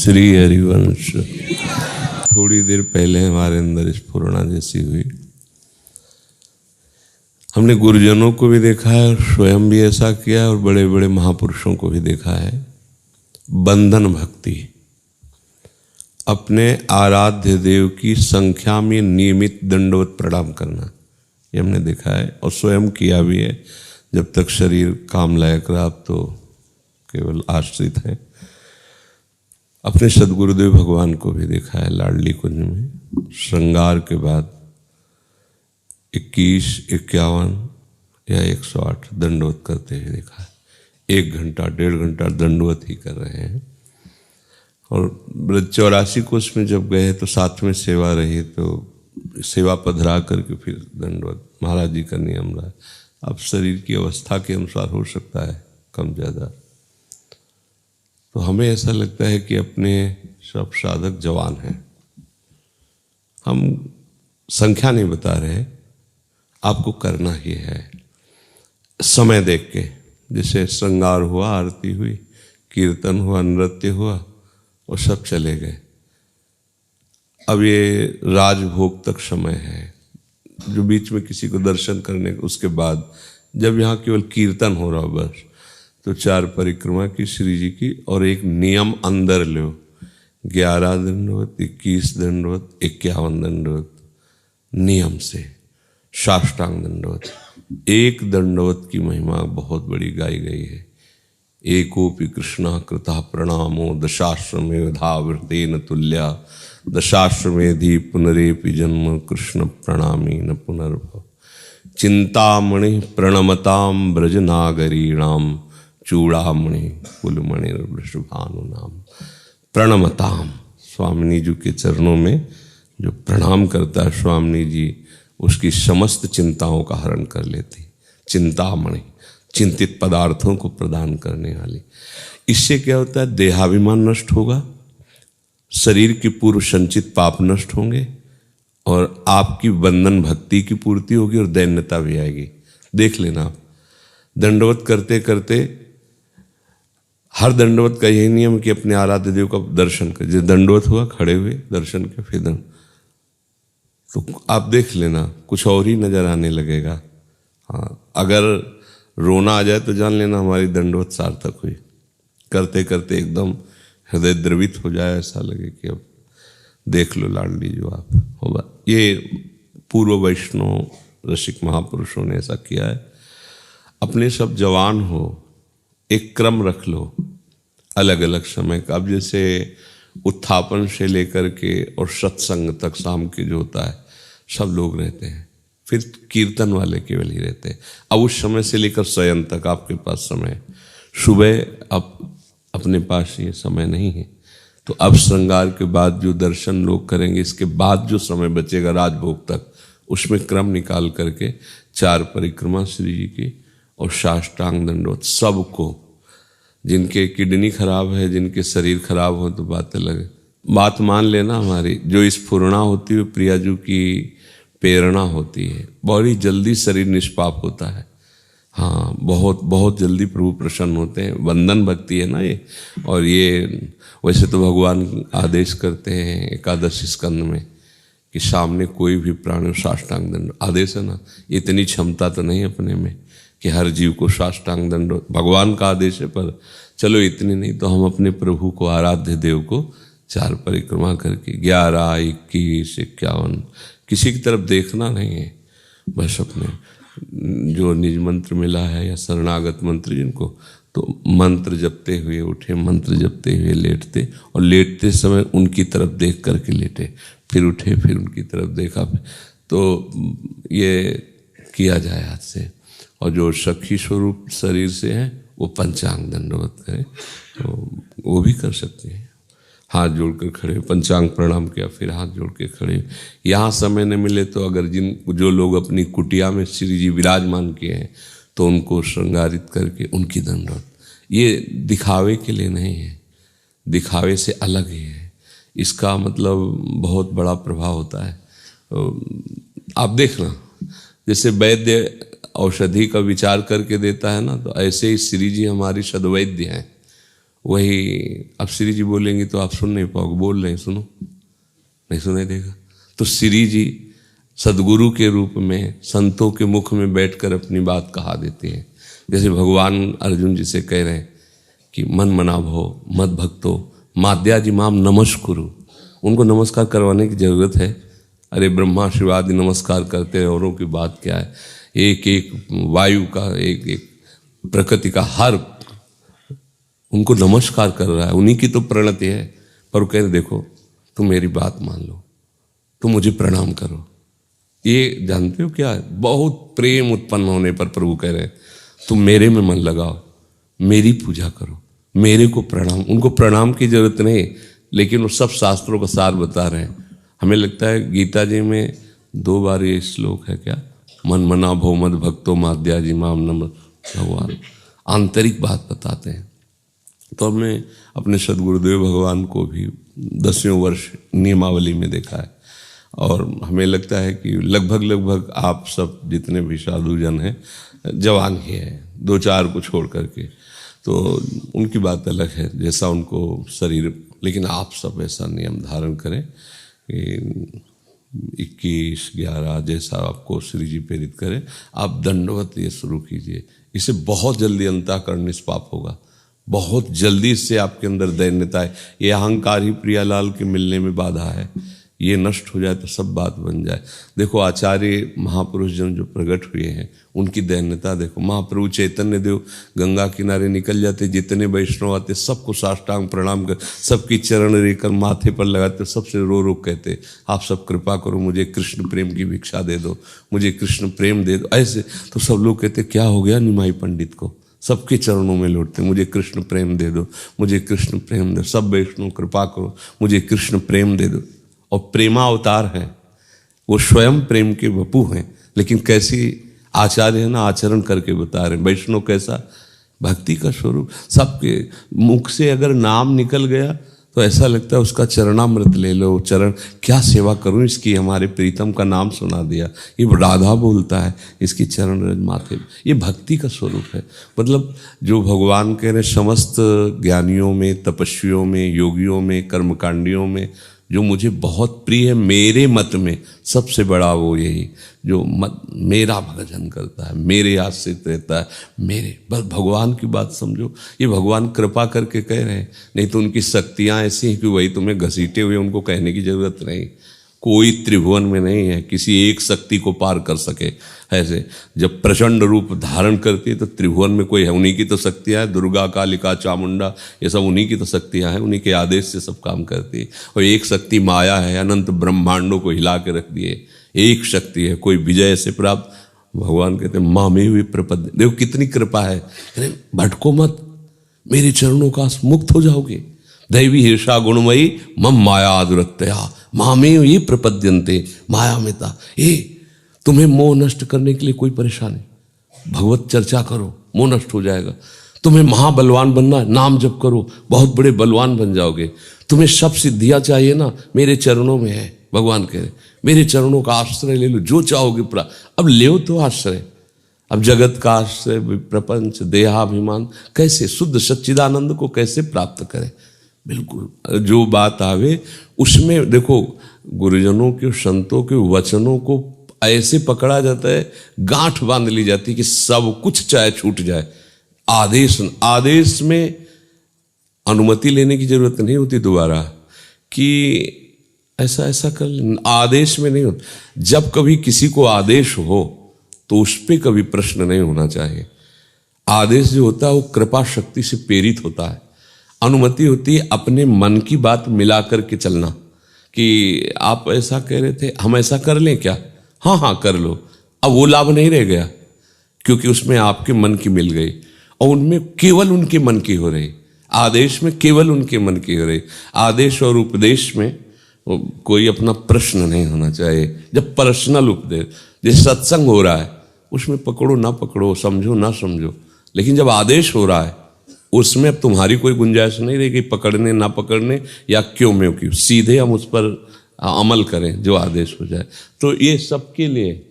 श्री हरिवंश। थोड़ी देर पहले हमारे अंदर स्फुरणा जैसी हुई। हमने गुरुजनों को भी देखा है और स्वयं भी ऐसा किया है और बड़े बड़े महापुरुषों को भी देखा है। बंधन भक्ति, अपने आराध्य देव की संख्या में नियमित दंडवत प्रणाम करना, ये हमने देखा है और स्वयं किया भी है। जब तक शरीर काम लायक रहा, अब तो केवल आश्रित है। अपने सदगुरुदेव भगवान को भी देखा है लाडली कुंज में श्रृंगार के बाद 21, 51 या 108 दंडवत करते हुए देखा है। 1 घंटा 1.5 घंटा दंडवत ही कर रहे हैं। और ब्रज 84 कोष में जब गए तो साथ में सेवा रही, तो सेवा पधरा करके फिर दंडवत महाराज जी का नियम रहा। अब शरीर की अवस्था के अनुसार हो सकता है कम ज़्यादा। तो हमें ऐसा लगता है कि अपने सब साधक जवान हैं। हम संख्या नहीं बता रहे, आपको करना ही है समय देख के। जैसे श्रृंगार हुआ, आरती हुई, कीर्तन हुआ, नृत्य हुआ और सब चले गए। अब ये राजभोग तक समय है, जो बीच में किसी को दर्शन करने, उसके बाद जब यहाँ केवल कीर्तन हो रहा बस, तो 4 परिक्रमा की श्री जी की और एक नियम अंदर लो। 11 दंडवत, 21 दंडवत, 51 दंडवत नियम से, साष्टांग दंडवत। एक दंडवत की महिमा बहुत बड़ी गाई गई है। एकोपि कृष्णा कृता प्रणामो दशाश्वमेव धावृतेन तुल्या दशाश्वमेधि पुनरेपि जन्म कृष्ण प्रणामी न पुनर्भव। चिंतामणि प्रणमताम ब्रजनागरीणाम चूड़ामणि कुलमणि वृषभानु नाम। प्रणमताम, स्वामिनी जी के चरणों में जो प्रणाम करता है स्वामिनी जी, उसकी समस्त चिंताओं का हरण कर लेती। चिंतामणि, चिंतित पदार्थों को प्रदान करने वाली। इससे क्या होता है? देहाभिमान नष्ट होगा, शरीर की पूर्व संचित पाप नष्ट होंगे और आपकी बंधन भक्ति की पूर्ति होगी और दैन्यता भी आएगी। देख लेना आप, दंडवत करते करते हर दंडवत का यही नियम कि अपने आराध्य देव का दर्शन कर। जब दंडवत हुआ, खड़े हुए दर्शन के, फिर तो आप देख लेना कुछ और ही नजर आने लगेगा। हाँ, अगर रोना आ जाए तो जान लेना हमारी दंडवत सार्थक हुई। करते करते एकदम हृदय द्रवित हो जाए, ऐसा लगे कि अब देख लो लाडली जो आप होगा। ये पूर्व वैष्णव रसिक महापुरुषों ने ऐसा किया है। अपने सब जवान हो, एक क्रम रख लो अलग अलग समय का। अब जैसे उत्थापन से लेकर के और सत्संग तक शाम के जो होता है, सब लोग रहते हैं। फिर कीर्तन वाले केवल ही रहते हैं। अब उस समय से लेकर शयन तक आपके पास समय। सुबह अब अपने पास ये समय नहीं है, तो अब श्रृंगार के बाद जो दर्शन लोग करेंगे, इसके बाद जो समय बचेगा राजभोग तक, उसमें क्रम निकाल करके 4 परिक्रमा श्री जी की और साष्टांग दंडवत सबको। जिनके किडनी खराब है, जिनके शरीर खराब हो तो बात अलग है। बात मान लेना हमारी, जो स्फुरणा होती है प्रियाजू की प्रेरणा होती है। बड़ी जल्दी शरीर निष्पाप होता है। हाँ, बहुत बहुत जल्दी प्रभु प्रसन्न होते हैं। बंधन भक्ति है ना ये। और ये वैसे तो भगवान आदेश करते हैं 11 स्कंद में कि सामने कोई भी प्राणी साष्टांग दंड, आदेश है ना। इतनी क्षमता तो नहीं अपने में कि हर जीव को साष्टांग दंड, भगवान का आदेश है, पर चलो इतनी नहीं तो हम अपने प्रभु को, आराध्य देव को 4 परिक्रमा करके 11, 21, 51, किसी की तरफ देखना नहीं है। बस अपने जो निज मंत्र मिला है या शरणागत मंत्र जिनको, तो मंत्र जपते हुए उठे, मंत्र जपते हुए लेटते, और लेटते समय उनकी तरफ देख करके लेटे, फिर उठे, फिर उनकी तरफ देखा। तो ये किया जाए आज से। और जो सखी स्वरूप शरीर से है वो पंचांग दंडवत करें, तो वो भी कर सकते हैं। हाथ जोड़कर खड़े, पंचांग प्रणाम किया, फिर हाथ जोड़ के खड़े। यहाँ समय न मिले तो अगर जो लोग अपनी कुटिया में श्री जी विराजमान किए हैं, तो उनको श्रृंगारित करके उनकी दंडवत। ये दिखावे के लिए नहीं है, दिखावे से अलग ही है। इसका मतलब बहुत बड़ा प्रभाव होता है। आप देखना, जैसे वैद्य औषधि का विचार करके देता है ना, तो ऐसे ही श्री जी हमारी सद्वैद्य हैं। वही अब श्री जी बोलेंगे तो आप सुन नहीं पाओगे, बोल रहे हैं सुनो, नहीं सुनाई देगा। तो श्री जी सदगुरु के रूप में संतों के मुख में बैठकर अपनी बात कहा देते हैं। जैसे भगवान अर्जुन जी से कह रहे हैं कि मन मना भो मद भक्तो माद्या जी माम नमस्कुरु। उनको नमस्कार करवाने की जरूरत है? अरे ब्रह्मा शिव आदि नमस्कार करते हैं, औरों की बात क्या है। एक एक वायु का, एक एक प्रकृति का हर उनको नमस्कार कर रहा है, उन्हीं की तो प्रणति है। पर वो कह रहे देखो तुम मेरी बात मान लो, तुम मुझे प्रणाम करो। ये जानते हो क्या है? बहुत प्रेम उत्पन्न होने पर प्रभु कह रहे हैं तुम मेरे में मन लगाओ, मेरी पूजा करो, मेरे को प्रणाम। उनको प्रणाम की जरूरत नहीं, लेकिन वो सब शास्त्रों का सार बता रहे हैं। हमें लगता है गीता जी में 2 बार ये श्लोक है क्या, मन मना भो मद भक्तो माद्या जी माम नम। भगवान आंतरिक बात बताते हैं। तो हमने अपने सदगुरुदेव भगवान को भी 10वें वर्ष नियमावली में देखा है, और हमें लगता है कि लगभग आप सब जितने भी साधु जन हैं जवान ही हैं, 2-4 को छोड़ करके। तो उनकी बात अलग है, जैसा उनको शरीर, लेकिन आप सब ऐसा नियम धारण करें कि 21-11 जैसा आपको श्री जी प्रेरित करें, आप दंडवत ये शुरू कीजिए। इससे बहुत जल्दी अंतःकरण निष्पाप होगा, बहुत जल्दी इससे आपके अंदर दैन्यता है। ये अहंकार ही प्रियालाल के मिलने में बाधा है, ये नष्ट हो जाए तो सब बात बन जाए। देखो आचार्य महापुरुष जन जो प्रकट हुए हैं उनकी दैन्यता देखो। महाप्रभु चैतन्य देव गंगा किनारे निकल जाते, जितने वैष्णव आते सबको साष्टांग प्रणाम कर, सबकी चरण रेखा माथे पर लगाते, सबसे रो रो कहते आप सब कृपा करो, मुझे कृष्ण प्रेम की भिक्षा दे दो, मुझे कृष्ण प्रेम दे दो। ऐसे तो सब लोग कहते क्या हो गया निमाई पंडित को, सबके चरणों में लौटते मुझे कृष्ण प्रेम दे दो, मुझे कृष्ण प्रेम दे, सब वैष्णव कृपा करो मुझे कृष्ण प्रेम दे दो। और प्रेमा अवतार है, वो स्वयं प्रेम के वपु हैं, लेकिन कैसी आचार्य है ना, आचरण करके बता रहे। वैष्णव कैसा, भक्ति का स्वरूप। सबके मुख से अगर नाम निकल गया तो ऐसा लगता है उसका चरणामृत ले लो, चरण क्या सेवा करूं इसकी, हमारे प्रीतम का नाम सुना दिया, ये राधा बोलता है, इसकी चरण रज माथे, ये भक्ति का स्वरूप है। मतलब जो भगवान कह रहे समस्त ज्ञानियों में, तपस्वियों में, योगियों में, कर्मकांडियों में जो मुझे बहुत प्रिय है, मेरे मत में सबसे बड़ा वो यही जो मत मेरा भजन करता है, मेरे आश्रित रहता है, मेरे बस भगवान की बात समझो। ये भगवान कृपा करके कह रहे हैं, नहीं तो उनकी शक्तियाँ ऐसी हैं कि वही तुम्हें घसीटे हुए, उनको कहने की जरूरत नहीं। कोई त्रिभुवन में नहीं है किसी एक शक्ति को पार कर सके। ऐसे जब प्रचंड रूप धारण करती है तो त्रिभुवन में कोई है, उन्हीं की तो शक्तियाँ है, दुर्गा कालिका चामुंडा ये सब उन्हीं की तो शक्तियाँ हैं, उन्हीं के आदेश से सब काम करती है। और एक शक्ति माया है, अनंत ब्रह्मांडों को हिला के रख दिए, एक शक्ति है, कोई विजय से प्राप्त। भगवान कहते हैं माँ में हुई प्रपद, देखो कितनी कृपा है, भटको मत, मेरे चरणों का मुक्त हो जाओगे। दैवी हिर्षा गुणमयी मम माया आदुरत्या मामे ये प्रपद्यन्ते माया मेता। ये तुम्हें मोह नष्ट करने के लिए कोई परेशानी, भगवत चर्चा करो, मोह नष्ट हो जाएगा। तुम्हें महाबलवान बनना है, नाम जप करो, बहुत बड़े बलवान बन जाओगे। तुम्हें सब सिद्धियां चाहिए ना, मेरे चरणों में है। भगवान कह रहे मेरे चरणों का आश्रय ले लो, जो चाहोगे अब ले तो आश्रय। अब जगत का आश्रय, प्रपंच, देहाभिमान, कैसे शुद्ध सच्चिदानंद को कैसे प्राप्त करें। बिल्कुल जो बात आवे उसमें देखो, गुरुजनों के संतों के वचनों को ऐसे पकड़ा जाता है, गांठ बांध ली जाती है कि सब कुछ चाहे छूट जाए। आदेश में अनुमति लेने की जरूरत नहीं होती दोबारा कि ऐसा ऐसा कर ले, आदेश में नहीं होता। जब कभी किसी को आदेश हो तो उस पर कभी प्रश्न नहीं होना चाहिए। आदेश जो होता है वो कृपा शक्ति से प्रेरित होता है। अनुमति होती है अपने मन की बात मिला करके चलना, कि आप ऐसा कह रहे थे, हम ऐसा कर लें क्या, हाँ हाँ कर लो। अब वो लाभ नहीं रह गया, क्योंकि उसमें आपके मन की मिल गई, और उनमें केवल उनके मन की हो रही, आदेश में केवल उनके मन की हो रही। आदेश और उपदेश में कोई अपना प्रश्न नहीं होना चाहिए। जब पर्सनल उपदेश, जैसे सत्संग हो रहा है, उसमें पकड़ो ना पकड़ो, समझो ना समझो, लेकिन जब आदेश हो रहा है उसमें अब तुम्हारी कोई गुंजाइश नहीं रहेगी पकड़ने ना पकड़ने या क्यों में क्यों, सीधे हम उस पर अमल करें जो आदेश हो जाए। तो ये सबके लिए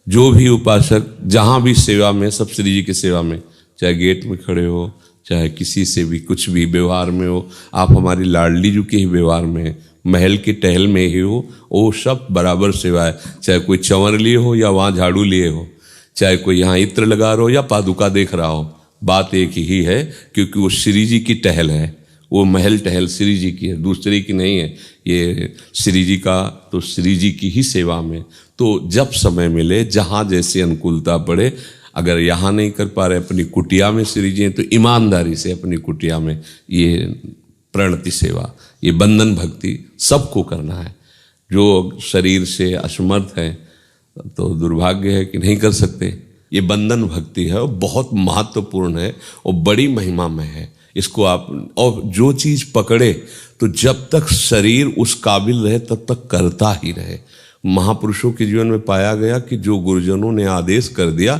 जो भी उपासक जहाँ भी सेवा में, सब श्री जी की सेवा में, चाहे गेट में खड़े हो, चाहे किसी से भी कुछ भी व्यवहार में हो, आप हमारी लाडली जी के ही व्यवहार में, महल के टहल में ही हो, वो सब बराबर सेवा है। चाहे कोई चंवर लिए हो या वहाँ झाड़ू लिए हो, चाहे कोई यहाँ इत्र लगा रहा हो या पादुका देख रहा हो, बात एक ही है, क्योंकि वो श्री जी की टहल है। वो महल टहल श्री जी की है, दूसरे की नहीं है। ये श्री जी का तो श्री जी की ही सेवा में। तो जब समय मिले, जहाँ जैसे अनुकूलता पड़े, अगर यहाँ नहीं कर पा रहे अपनी कुटिया में श्री जी हैं, तो ईमानदारी से अपनी कुटिया में ये प्रणति सेवा, ये बंधन भक्ति सबको करना है। जो शरीर से असमर्थ है तो दुर्भाग्य है कि नहीं कर सकते। ये बंधन भक्ति है, वो बहुत महत्वपूर्ण है और बड़ी महिमा में है। इसको आप, और जो चीज़ पकड़े तो जब तक शरीर उस काबिल रहे तब तक करता ही रहे। महापुरुषों के जीवन में पाया गया कि जो गुरुजनों ने आदेश कर दिया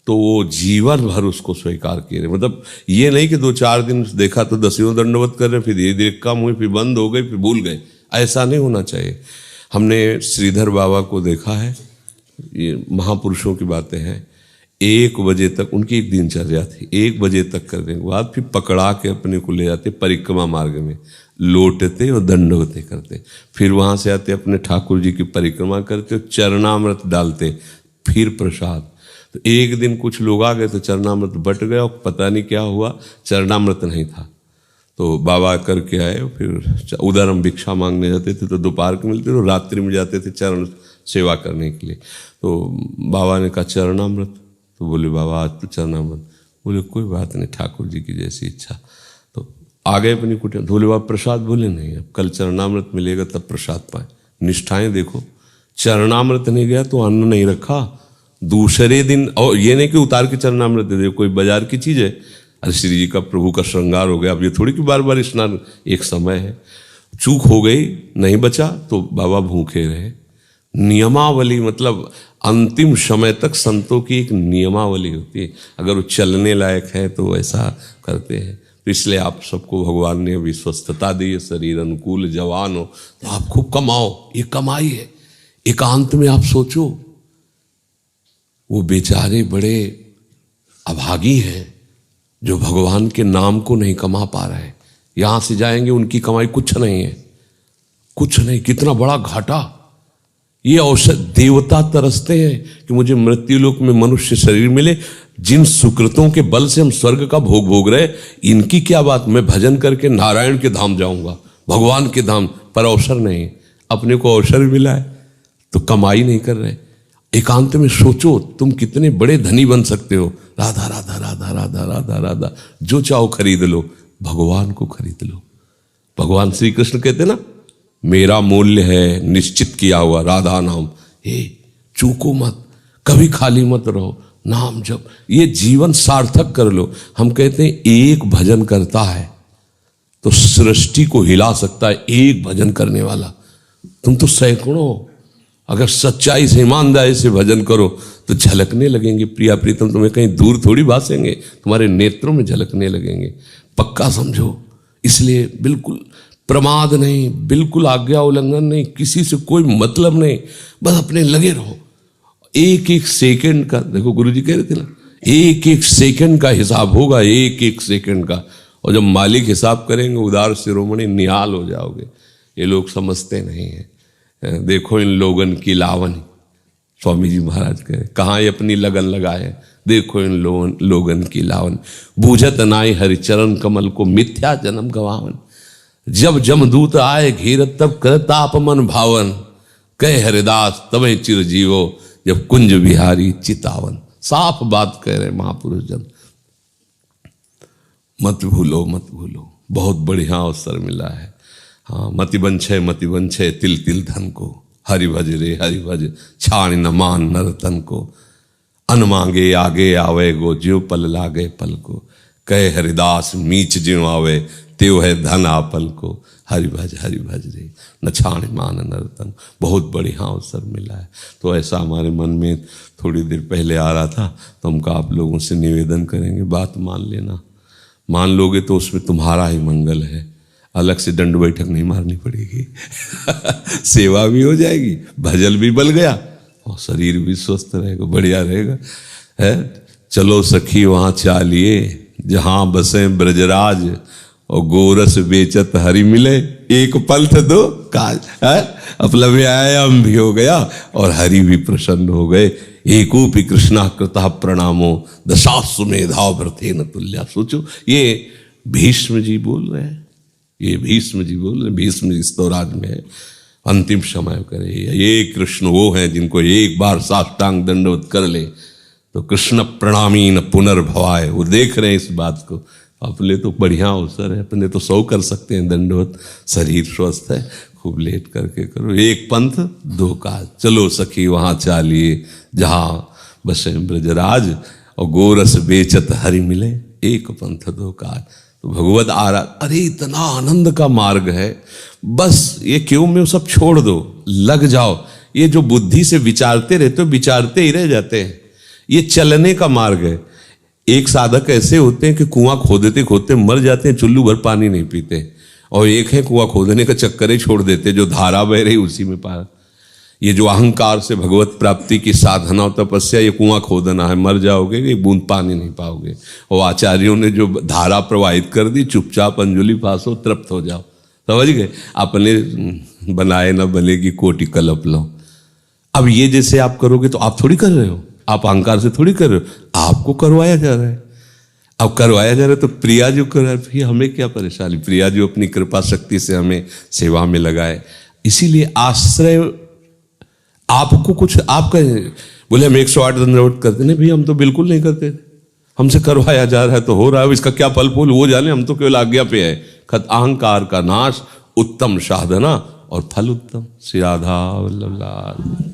तो वो जीवन भर उसको स्वीकार किए रहे। मतलब ये नहीं कि 2-4 दिन देखा तो 10वें दंडवत कर रहे, फिर धीरे धीरे कम हुई, फिर बंद हो गई, फिर भूल गए। ऐसा नहीं होना चाहिए। हमने श्रीधर बाबा को देखा है, ये महापुरुषों की बातें हैं। 1 बजे तक उनकी एक दिनचर्या थी, 1 बजे तक करने के बाद फिर पकड़ा के अपने को ले जाते परिक्रमा मार्ग में, लौटते और दंडवतें करते, फिर वहाँ से आते अपने ठाकुर जी की परिक्रमा करते, चरणामृत डालते, फिर प्रसाद। तो एक दिन कुछ लोग आ गए तो चरणामृत बट गया और पता नहीं क्या हुआ, चरणामृत नहीं था। तो बाबा करके आए, फिर उधर हम भिक्षा मांगने जाते थे तो दोपहर को मिलते, तो रात्रि में जाते थे चरण सेवा करने के लिए। तो बाबा ने कहा चरणामृत, तो बोले बाबा आज तो चरणामृत। बोले कोई बात नहीं, ठाकुर जी की जैसी इच्छा। तो आ गए अपनी कुटिया। बोले बाबा प्रसाद, बोले नहीं, अब कल चरणामृत मिलेगा तब प्रसाद पाए। निष्ठाएं देखो, चरणामृत नहीं गया तो अन्न नहीं रखा, दूसरे दिन, और ये नहीं कि उतार के चरणामृत दे दे, कोई बाजार की चीज़ है। अरे श्री जी का प्रभु का श्रृंगार हो गया, अब ये थोड़ी कि बार बार स्नान, एक समय है। चूक हो गई, नहीं बचा तो बाबा भूखे रहे। नियमावली, मतलब अंतिम समय तक संतों की एक नियमावली होती है। अगर वो चलने लायक है तो ऐसा करते हैं। तो इसलिए आप सबको भगवान ने अभी स्वस्थता दी है, शरीर अनुकूल, जवान हो तो आप खूब कमाओ, ये कमाई है। एकांत में आप सोचो, वो बेचारे बड़े अभागी हैं जो भगवान के नाम को नहीं कमा पा रहे हैं। यहां से जाएंगे उनकी कमाई कुछ नहीं है, कुछ नहीं, कितना बड़ा घाटा। ये औषध देवता तरसते हैं कि मुझे मृत्युलोक में मनुष्य शरीर मिले, जिन सुकृतों के बल से हम स्वर्ग का भोग भोग रहे, इनकी क्या बात, मैं भजन करके नारायण के धाम जाऊंगा, भगवान के धाम, पर अवसर नहीं। अपने को अवसर मिला है तो कमाई नहीं कर रहे। एकांत में सोचो तुम कितने बड़े धनी बन सकते हो। राधा राधा राधा राधा राधा राधा, जो चाहो खरीद लो, भगवान को खरीद लो। भगवान श्री कृष्ण कहते ना, मेरा मूल्य है निश्चित किया हुआ राधा नाम। हे चूको मत, कभी खाली मत रहो, नाम जप, ये जीवन सार्थक कर लो। हम कहते हैं एक भजन करता है तो सृष्टि को हिला सकता है, एक भजन करने वाला। तुम तो सैकड़ों, अगर सच्चाई से ईमानदारी से भजन करो तो झलकने लगेंगे। प्रिया प्रीतम तुम्हें कहीं दूर थोड़ी भासेंगे, तुम्हारे नेत्रों में झलकने लगेंगे। पक्का समझो। इसलिए बिल्कुल प्रमाद नहीं, बिल्कुल आज्ञा उल्लंघन नहीं, किसी से कोई मतलब नहीं, बस अपने लगे रहो। एक एक सेकंड का, देखो गुरु जी कह रहे थे ना, एक एक सेकंड का हिसाब होगा, एक एक सेकंड का। और जब मालिक हिसाब करेंगे, उदार शिरोमणि निहाल हो जाओगे। ये लोग समझते नहीं है। देखो इन लोगन की लावनी, स्वामी जी महाराज कहे, कहाँ ये अपनी लगन लगाए। देखो इन लोगन की लावन, बूझत नाई हरिचरण कमल को, मिथ्या जन्म गवावन। जब जमदूत आए घेरत, तब करताप मन भावन। कहे हरिदास तबे चिर जीवो, जब कुंज बिहारी चितावन। साफ बात कह रहे महापुरुष जन। मत भूलो, मत भूलो, बहुत बढ़िया अवसर मिला है। हाँ, मति बंछे तिल तिल धन को, हरि भज रे हरि भज, छाण न मान नर तन को। अन मांगे आगे आवे गो, ज्यो पल लागे पल को। कहे हरिदास मीच ज्यो आवे, त्यो है धन आपल को। हरि भज रे न छाण मान नर तन। बहुत बढ़िया अवसर मिला है। तो ऐसा हमारे मन में थोड़ी देर पहले आ रहा था, तो हम आप लोगों से निवेदन करेंगे, बात मान लेना। मान लोगे तो उसमें तुम्हारा ही मंगल है, अलग से दंड बैठक नहीं मारनी पड़ेगी। सेवा भी हो जाएगी, भजन भी बल गया और शरीर भी स्वस्थ रहेगा, बढ़िया रहेगा। है चलो सखी वहाँ चालिए, जहां बसे ब्रजराज और गोरस बेचत हरि मिले, एक पंथ दो काज है। अपना व्यायाम भी हो गया और हरि भी प्रसन्न हो गए। एकोपि कृष्णा कृतः प्रणामो दशासु मेधा भृतेन तुल्या। सोचो, ये भीष्म जी बोल रहे हैं, ये भीष्म जी बोल रहे हैं। भीष्म जी स्तवराज में है, अंतिम समय करे। ये कृष्ण वो हैं जिनको एक बार साष्टांग दंडवत कर ले तो कृष्ण प्रणामी न पुनर्भवाय। वो देख रहे हैं इस बात को। अपने तो बढ़िया अवसर है, अपने तो 100 कर सकते हैं दंडवत, शरीर स्वस्थ है, खूब लेट करके करो। एक पंथ दो काज, चलो सखी वहां चालिए जहां बसे ब्रजराज और गोरस बेचत हरि मिले, एक पंथ दो काज। तो भगवत अरे इतना आनंद का मार्ग है, बस ये क्यों में सब छोड़ दो, लग जाओ। ये जो बुद्धि से विचारते रहते हो, विचारते ही रह जाते हैं। ये चलने का मार्ग है। एक साधक ऐसे होते हैं कि कुआं खोदते खोदते मर जाते हैं, चुल्लू भर पानी नहीं पीते, और एक है कुआं खोदने का चक्कर ही छोड़ देते, जो धारा बह रही उसी में पार। ये जो अहंकार से भगवत प्राप्ति की साधना और तपस्या, ये कुआं खोदना है, मर जाओगे, एक बूंद पानी नहीं पाओगे। और आचार्यों ने जो धारा प्रवाहित कर दी, चुपचाप अंजुलि फांसो, तृप्त हो जाओ। समझ गए? अपने बनाए न बनेगी कोटि कल्प लो। अब ये जैसे आप करोगे तो आप थोड़ी कर रहे हो, आप अहंकार से थोड़ी कर रहे हो, आपको करवाया जा रहा है। अब करवाया जा रहा है तो प्रिया जो कर रहा है, फिर हमें क्या परेशानी। प्रिया जो अपनी कृपा शक्ति से हमें सेवा में लगाए। इसीलिए आश्रय आपको कुछ आप कहें, बोले हम 108 दंडवत करते नहीं, भैया हम तो बिल्कुल नहीं करते थे, हमसे करवाया जा रहा है तो हो रहा है, इसका क्या फल फूल वो जाने, हम तो केवल आज्ञा पे है। खत अहंकार का नाश, उत्तम साधना और फल उत्तम। श्री राधा वल्लभ लाल।